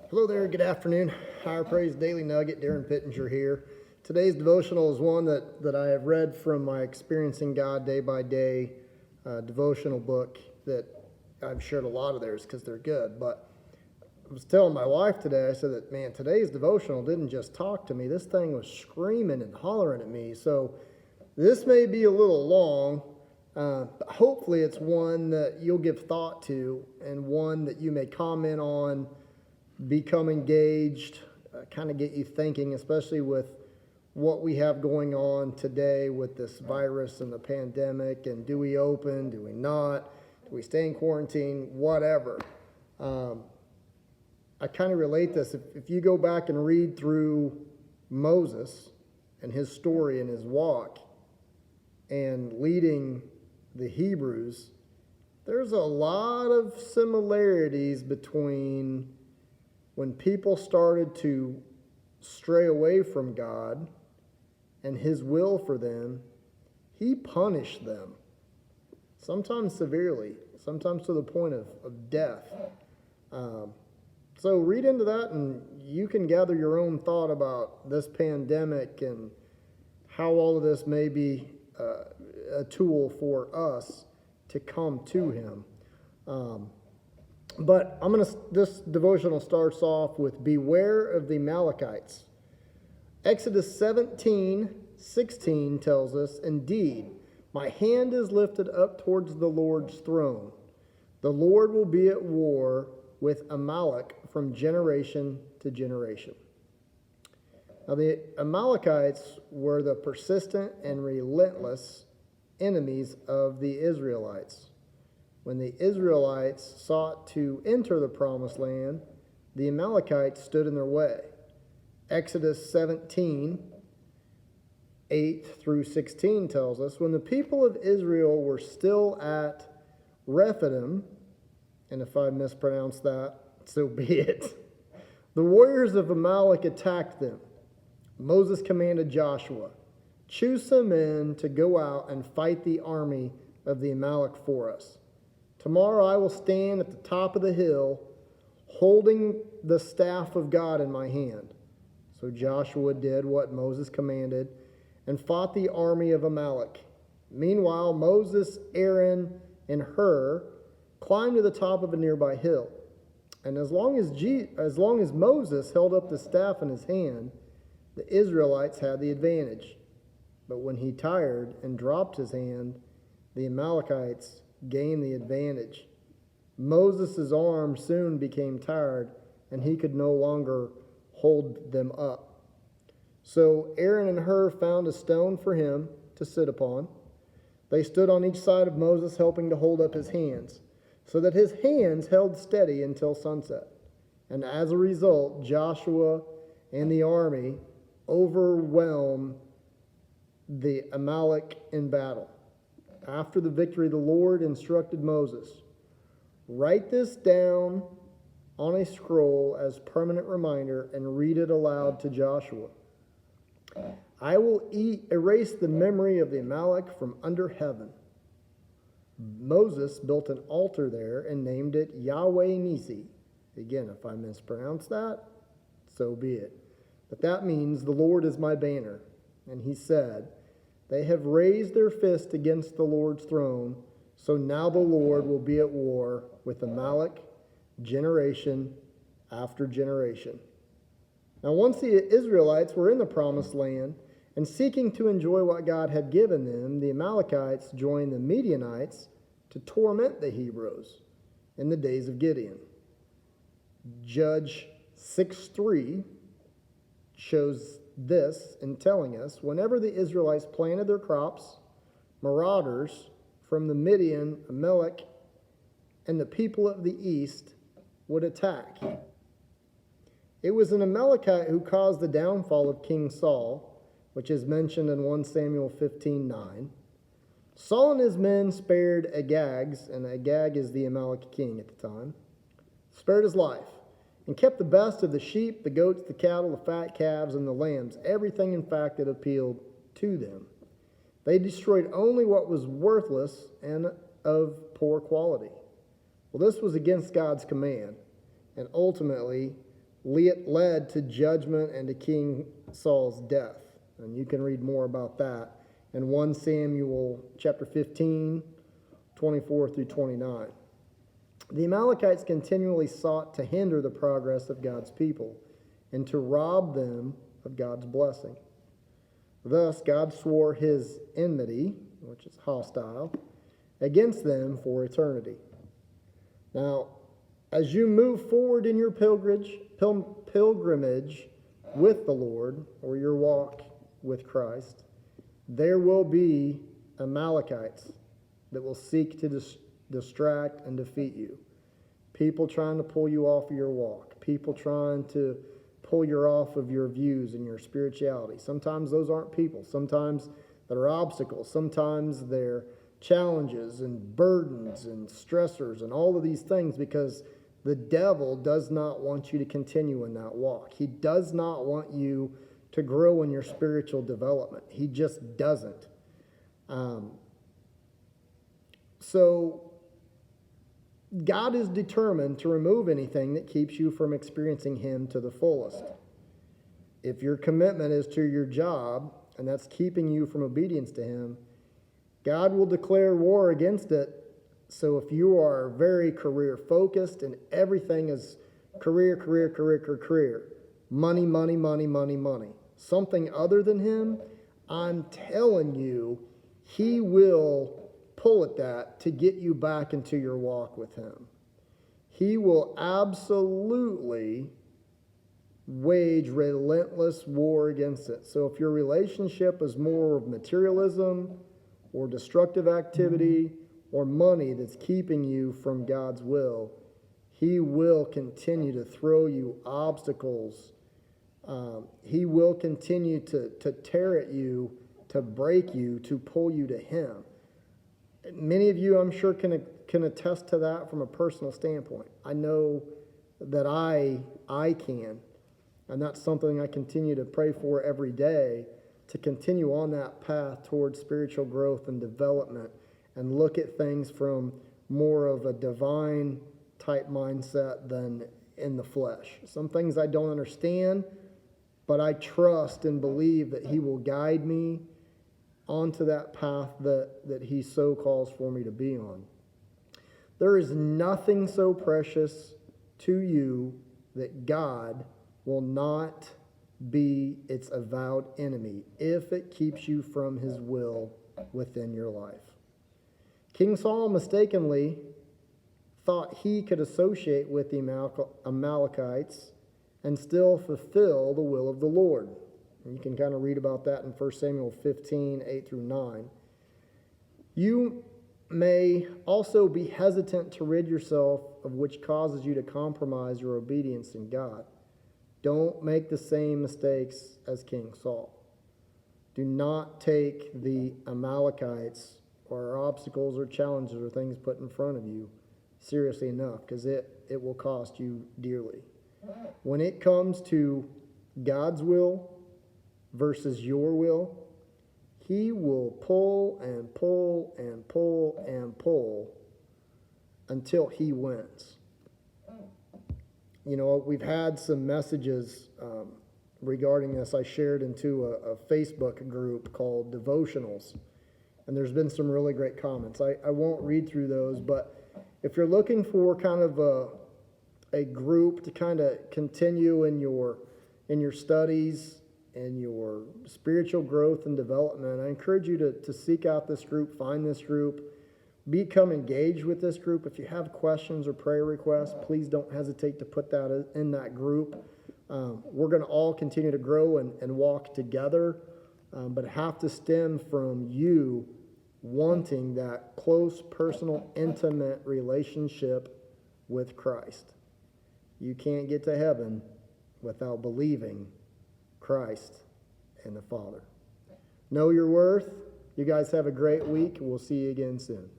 Hello there, good afternoon. Higher Praise Daily Nugget, Darren Pittenger here. Today's devotional is one that I have read from my Experiencing God Day by Day devotional book that I've shared a lot of theirs because they're good. But I was telling my wife today, I said that, man, today's devotional didn't just talk to me. This thing was screaming and hollering at me. So this may be a little long. But hopefully it's one that you'll give thought to and one that you may comment on, become engaged, kind of get you thinking, especially with what we have going on today with this virus and the pandemic, and do we open, do we not, do we stay in quarantine, whatever. I kind of relate this. If you go back and read through Moses and his story and his walk and leading the Hebrews, there's a lot of similarities between when people started to stray away from God and his will for them. He punished them, sometimes severely, sometimes to the point of death. So read into that and you can gather your own thought about this pandemic and how all of this may be a tool for us to come to him. But this devotional starts off with beware of the Amalekites. Exodus 17:16 tells us, indeed, my hand is lifted up towards the Lord's throne. The Lord will be at war with Amalek from generation to generation. Now the Amalekites were the persistent and relentless enemies of the Israelites. When the Israelites sought to enter the promised land, the Amalekites stood in their way. Exodus 17:8-16 tells us, when the people of Israel were still at Rephidim, and if I mispronounce that, so be it, the warriors of Amalek attacked them. Moses commanded Joshua, choose some men to go out and fight the army of the Amalek for us. Tomorrow I will stand at the top of the hill, holding the staff of God in my hand. So Joshua did what Moses commanded and fought the army of Amalek. Meanwhile, Moses, Aaron, and Hur climbed to the top of a nearby hill. And as long as Moses held up the staff in his hand, the Israelites had the advantage. But when he tired and dropped his hand, the Amalekites gained the advantage. Moses' arm soon became tired, and he could no longer hold them up. So Aaron and Hur found a stone for him to sit upon. They stood on each side of Moses, helping to hold up his hands, so that his hands held steady until sunset. And as a result, Joshua and the army overwhelmed the Amalek in battle. After the victory, the Lord instructed Moses, write this down on a scroll as permanent reminder and read it aloud to Joshua. I will erase the memory of the Amalek from under heaven. Moses built an altar there and named it Yahweh Nisi. Again, if I mispronounce that, so be it. But that means the Lord is my banner. And he said, they have raised their fist against the Lord's throne, so now the Lord will be at war with Amalek generation after generation. Now once the Israelites were in the promised land and seeking to enjoy what God had given them, the Amalekites joined the Midianites to torment the Hebrews in the days of Gideon. Judge 6:3 shows this in telling us, whenever the Israelites planted their crops, marauders from the Midian, Amalek, and the people of the east would attack. It was an Amalekite who caused the downfall of King Saul, which is mentioned in 1 Samuel 15:9. Saul and his men spared Agag, and Agag is the Amalek king at the time, spared his life, and kept the best of the sheep, the goats, the cattle, the fat calves, and the lambs, everything in fact that appealed to them. They destroyed only what was worthless and of poor quality. Well, this was against God's command, and ultimately led to judgment and to King Saul's death. And you can read more about that in 1 Samuel chapter 15, 24 through 29. The Amalekites continually sought to hinder the progress of God's people and to rob them of God's blessing. Thus, God swore his enmity, which is hostile, against them for eternity. Now, as you move forward in your pilgrimage with the Lord, or your walk with Christ, there will be Amalekites that will seek to distract and defeat you. People trying to pull you off of your walk. People trying to pull you off of your views and your spirituality. Sometimes those aren't people. Sometimes they're obstacles. Sometimes they're challenges and burdens and stressors and all of these things, because the devil does not want you to continue in that walk. He does not want you to grow in your spiritual development. He just doesn't. So God is determined to remove anything that keeps you from experiencing him to the fullest. If your commitment is to your job, and that's keeping you from obedience to him, God will declare war against it. So if you are very career focused and everything is career, money, something other than him, I'm telling you, he will pull at that to get you back into your walk with him. He will absolutely wage relentless war against it. So if your relationship is more of materialism or destructive activity or money that's keeping you from God's will, he will continue to throw you obstacles. He will continue to tear at you, to break you, to pull you to him. Many of you, I'm sure, can attest to that from a personal standpoint. I know that I can. And that's something I continue to pray for every day, to continue on that path towards spiritual growth and development and look at things from more of a divine type mindset than in the flesh. Some things I don't understand, but I trust and believe that he will guide me onto that path that he so calls for me to be on. There is nothing so precious to you that God will not be its avowed enemy if it keeps you from his will within your life. King Saul mistakenly thought he could associate with the Amalekites and still fulfill the will of the Lord. And you can kind of read about that in 1 Samuel 15, 8 through 9. You may also be hesitant to rid yourself of which causes you to compromise your obedience in God. Don't make the same mistakes as King Saul. Do not take the Amalekites or obstacles or challenges or things put in front of you seriously enough, because it will cost you dearly. When it comes to God's will versus your will, he will pull and pull and pull and pull until he wins. You know, we've had some messages regarding this. I shared into a Facebook group called Devotionals, and there's been some really great comments. I won't read through those, but if you're looking for kind of a group to kind of continue in your studies and your spiritual growth and development, I encourage you to seek out this group, find this group, become engaged with this group. If you have questions or prayer requests, please don't hesitate to put that in that group. We're going to all continue to grow and walk together, but have to stem from you wanting that close, personal, intimate relationship with Christ. You can't get to heaven without believing Christ and the Father. Know your worth. You guys have a great week. We'll see you again soon.